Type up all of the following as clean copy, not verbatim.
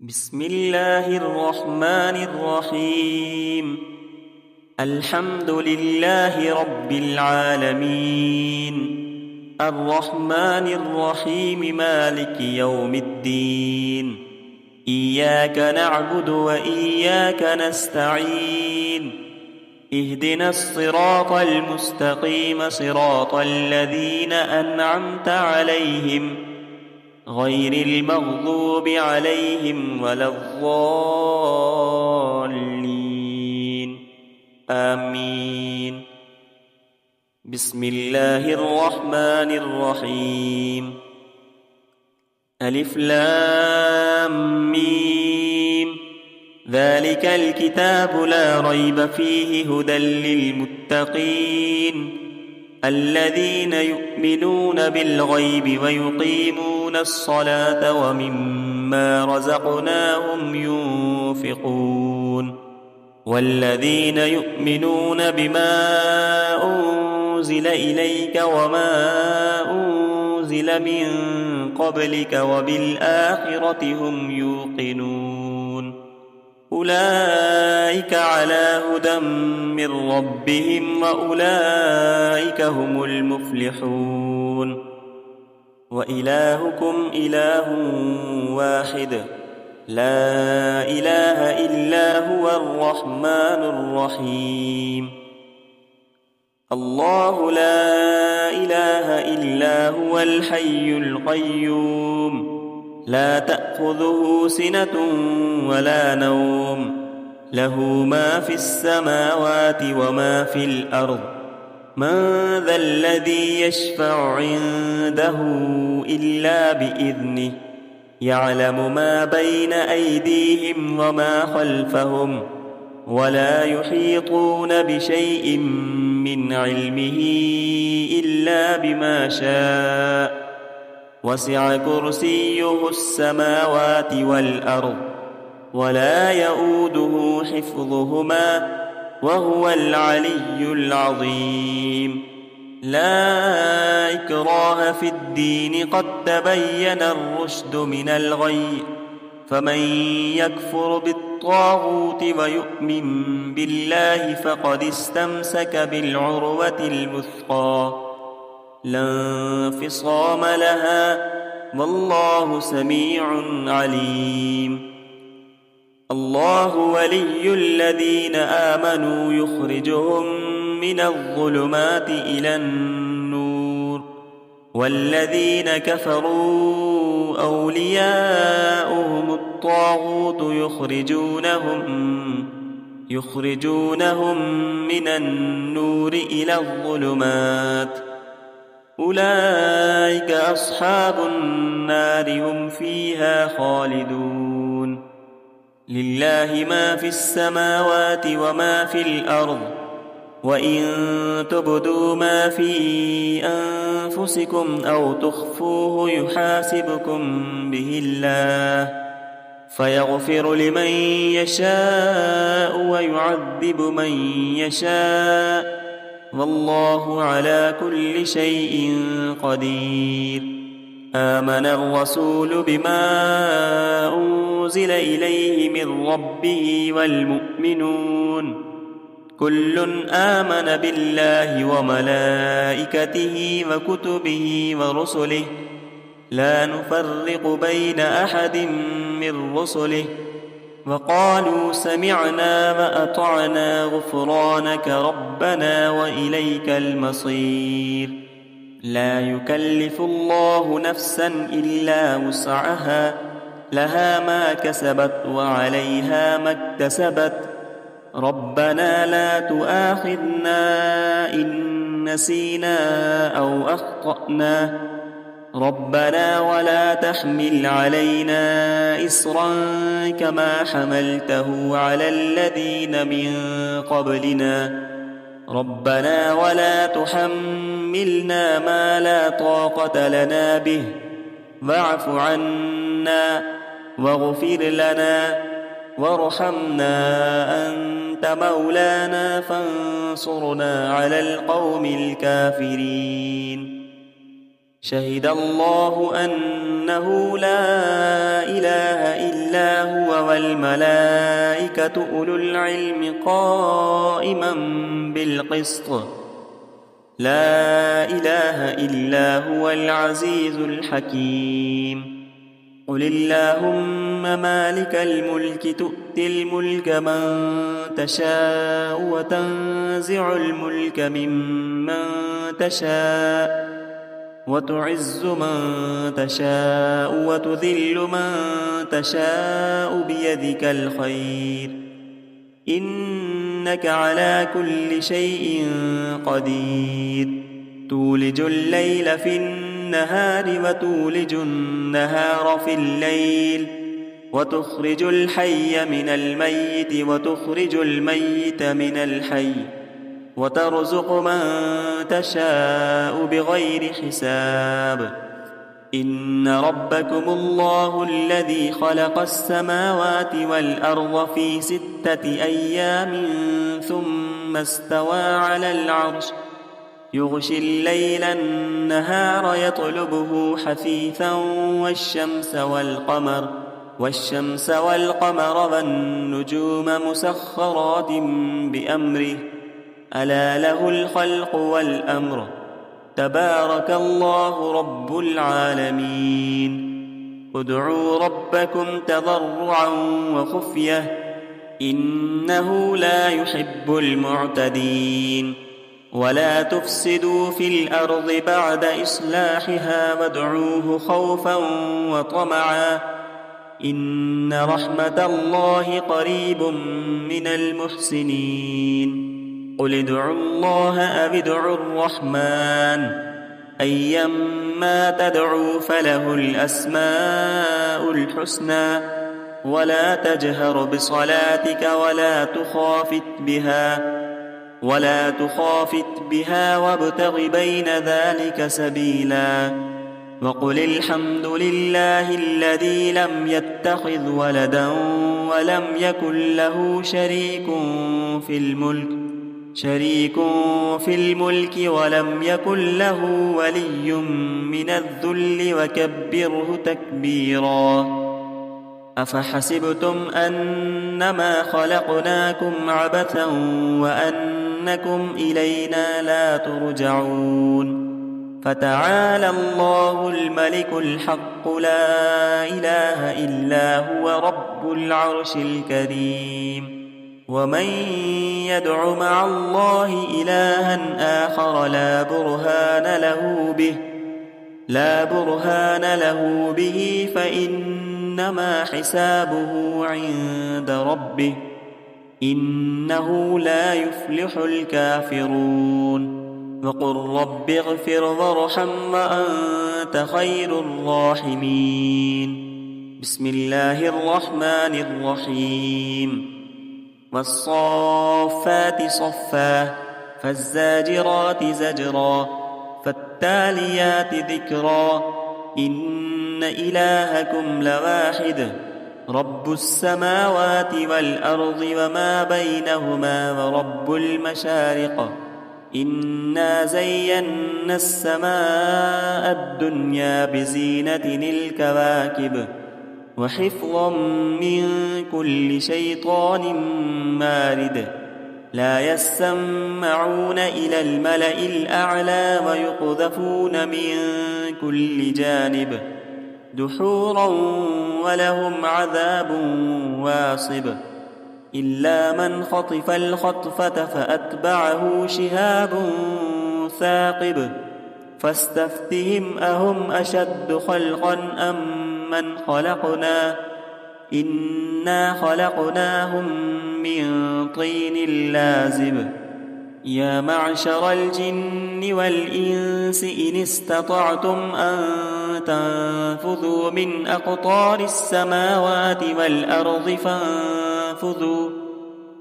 بسم الله الرحمن الرحيم. الحمد لله رب العالمين، الرحمن الرحيم، مالك يوم الدين. إياك نعبد وإياك نستعين. اهدنا الصراط المستقيم، صراط الذين أنعمت عليهم غير المغضوب عليهم ولا الضالين، آمين. بسم الله الرحمن الرحيم. ألف لام ميم، ذلك الكتاب لا ريب فيه، هدى للمتقين الذين يؤمنون بالغيب ويقيمون الصلاة ومما رزقناهم ينفقون. والذين يؤمنون بما أنزل إليك وما أنزل من قبلك وبالآخرة هم يوقنون. أولئك على هدى من ربهم وأولئك هم المفلحون. وإلهكم إله واحد، لا إله إلا هو الرحمن الرحيم. الله لا إله إلا هو الحي القيوم، لا تأخذه سنة ولا نوم، له ما في السماوات وما في الأرض. من ذا الذي يشفع عنده إلا بإذنه، يعلم ما بين أيديهم وما خلفهم، ولا يحيطون بشيء من علمه إلا بما شاء. وسع كرسيه السماوات والأرض، ولا يؤوده حفظهما، وهو العلي العظيم. لا إكراه في الدين، قد تبين الرشد من الغي. فمن يكفر بالطاغوت ويؤمن بالله فقد استمسك بالعروة الوثقى، لا انفصام لها، والله سميع عليم. الله ولي الذين آمنوا، يخرجهم من الظلمات إلى النور. والذين كفروا أولياؤهم الطاغوت، يخرجونهم من النور إلى الظلمات. أولئك أصحاب النار، هم فيها خالدون. لله ما في السماوات وما في الأرض، وإن تبدوا ما في أنفسكم أو تخفوه يحاسبكم به الله، فيغفر لمن يشاء ويعذب من يشاء، والله على كل شيء قدير. آمن الرسول بما أنزل إليه من ربه والمؤمنون، كل آمن بالله وملائكته وكتبه ورسله، لا نفرق بين أحد من رسله، وقالوا سمعنا وأطعنا غفرانك ربنا وإليك المصير. لا يكلف الله نفسا إلا وسعها، لها ما كسبت وعليها ما اكتسبت. ربنا لا تؤاخذنا إن نسينا أو أخطأنا، ربنا ولا تحمل علينا إصرا كما حملته على الذين من قبلنا، ربنا ولا تحملنا ما لا طاقة لنا به، واعف عنا واغفر لنا وارحمنا، أنت مولانا فانصرنا على القوم الكافرين. شهد الله أنه أنه لا إله إلا هو والملائكة أولو العلم قائما بالقسط لا إله إلا هو العزيز الحكيم قل اللهم مالك الملك تؤتي الملك من تشاء وتنزع الملك ممن تشاء وتعز من تشاء وتذل من تشاء بيدك الخير إنك على كل شيء قدير تولج الليل في النهار وتولج النهار في الليل وتخرج الحي من الميت وتخرج الميت من الحي وترزق من تشاء بغير حساب إن ربكم الله الذي خلق السماوات والأرض في 6 أيام ثم استوى على العرش يغشي الليل النهار يطلبه حثيثا والشمس والقمر والنجوم مسخرات بأمره ألا له الخلق والأمر تبارك الله رب العالمين ادعوا ربكم تضرعا وخفية إنه لا يحب المعتدين ولا تفسدوا في الأرض بعد إصلاحها وادعوه خوفا وطمعا إن رحمة الله قريب من المحسنين قل ادعوا الله أو ادعوا الرحمن أيما تدعوا فله الأسماء الحسنى ولا تجهر بصلاتك ولا تخافت بها وابتغ بين ذلك سبيلا وقل الحمد لله الذي لم يتخذ ولدا ولم يكن له شريك في الملك ولم يكن له ولي من الذل وكبره تكبيرا أفحسبتم أنما خلقناكم عبثا وأنكم إلينا لا ترجعون فتعالى الله الملك الحق لا إله إلا هو رب العرش الكريم ومن يدع مع الله إلها آخر لا برهان له به فإنما حسابه عند ربه إنه لا يفلح الكافرون وقل رب اغفر وارحم وأنت خير الراحمين بسم الله الرحمن الرحيم والصافات صفا فالزاجرات زجرا فالتاليات ذكرا إن إلهكم لواحد رب السماوات والأرض وما بينهما ورب المشارق إنا زينا السماء الدنيا بزينة الكواكب وحفظا من كل شيطان مارد لا يسمعون إلى الملأ الأعلى ويقذفون من كل جانب دحورا ولهم عذاب واصب إلا من خطف الخطفة فأتبعه شهاب ثاقب فاستفتهم أهم أشد خلقا أم من خلقنا إنا خلقناهم من طين لازب يا معشر الجن والإنس إن استطعتم أن تنفذوا من أقطار السماوات والأرض فانفذوا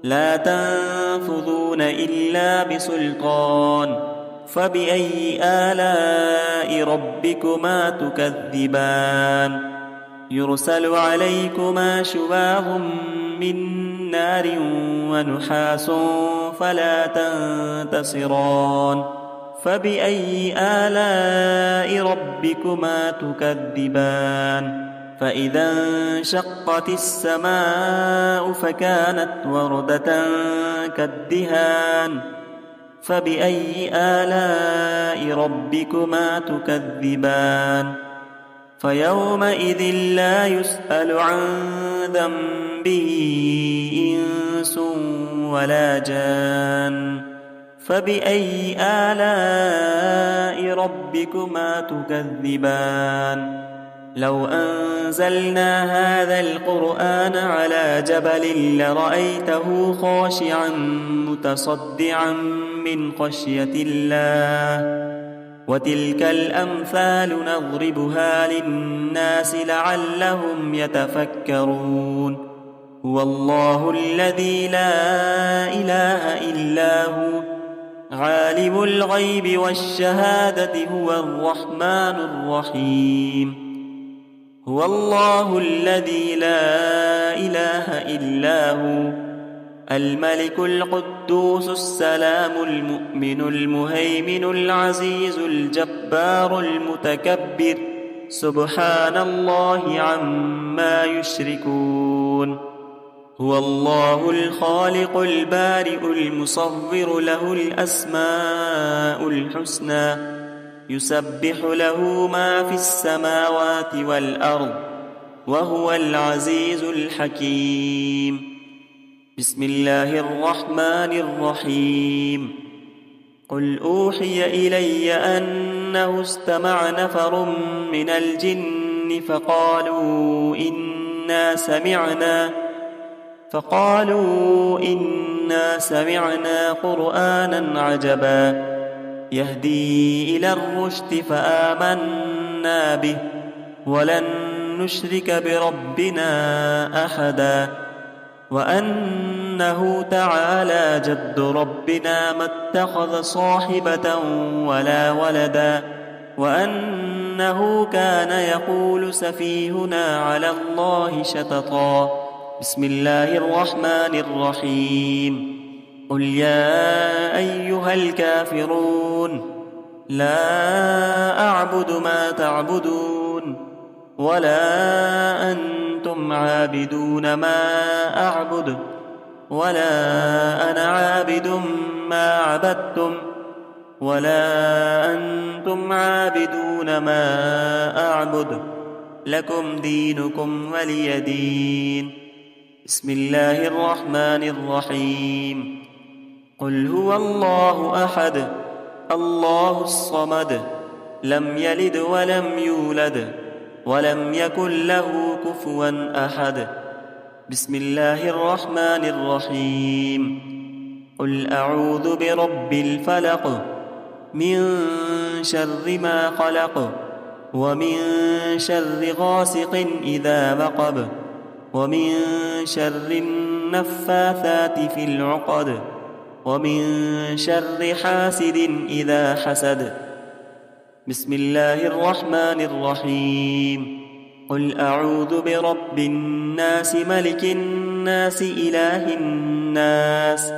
لا تنفذون إلا بسلطان فبأي آلاء ربكما تكذبان يرسل عليكما شواظ من نار ونحاس فلا تنتصران فبأي آلاء ربكما تكذبان فإذا انشقت السماء فكانت وردة كالدهان فبأي آلاء ربكما تكذبان فيومئذ لا يسأل عن ذنبه إنس ولا جان فبأي آلاء ربكما تكذبان لو أنزلنا هذا القرآن على جبل لرأيته خاشعا متصدعا من خشية الله وتلك الأمثال نضربها للناس لعلهم يتفكرون هو الله الذي لا إله إلا هو عالم الغيب والشهادة هو الرحمن الرحيم هو الله الذي لا إله إلا هو الملك القدوس السلام المؤمن المهيمن العزيز الجبار المتكبر سبحان الله عما يشركون هو الله الخالق البارئ المصور له الأسماء الحسنى يسبح له ما في السماوات والأرض وهو العزيز الحكيم بسم الله الرحمن الرحيم قل أوحي إلي أنه استمع نفر من الجن فقالوا إنا سمعنا قرآنا عجبا يهدي إلى الرشد فآمنا به ولن نشرك بربنا أحدا وأنه تعالى جد ربنا ما اتخذ صاحبة ولا ولدا وأنه كان يقول سفيهنا على الله شططا بسم الله الرحمن الرحيم قل يا أيها الكافرون لا أعبد ما تعبدون ولا أنتم عابدون ما أعبد ولا أنا عابد ما عبدتم ولا أنتم عابدون ما أعبد لكم دينكم ولي دين بسم الله الرحمن الرحيم قل هو الله أحد الله الصمد لم يلد ولم يولد ولم يكن له كفوا أحد بسم الله الرحمن الرحيم قل أعوذ برب الفلق من شر ما خلق ومن شر غاسق إذا وقب ومن شر النفاثات في العقد ومن شر حاسد إذا حسد بسم الله الرحمن الرحيم قل أعوذ برب الناس ملك الناس إله الناس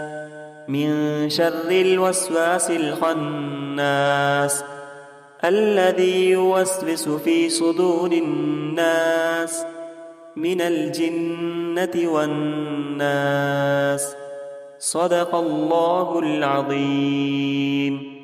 من شر الوسواس الخناس الذي يوسوس في صدور الناس من الجنة والناس صدق الله العظيم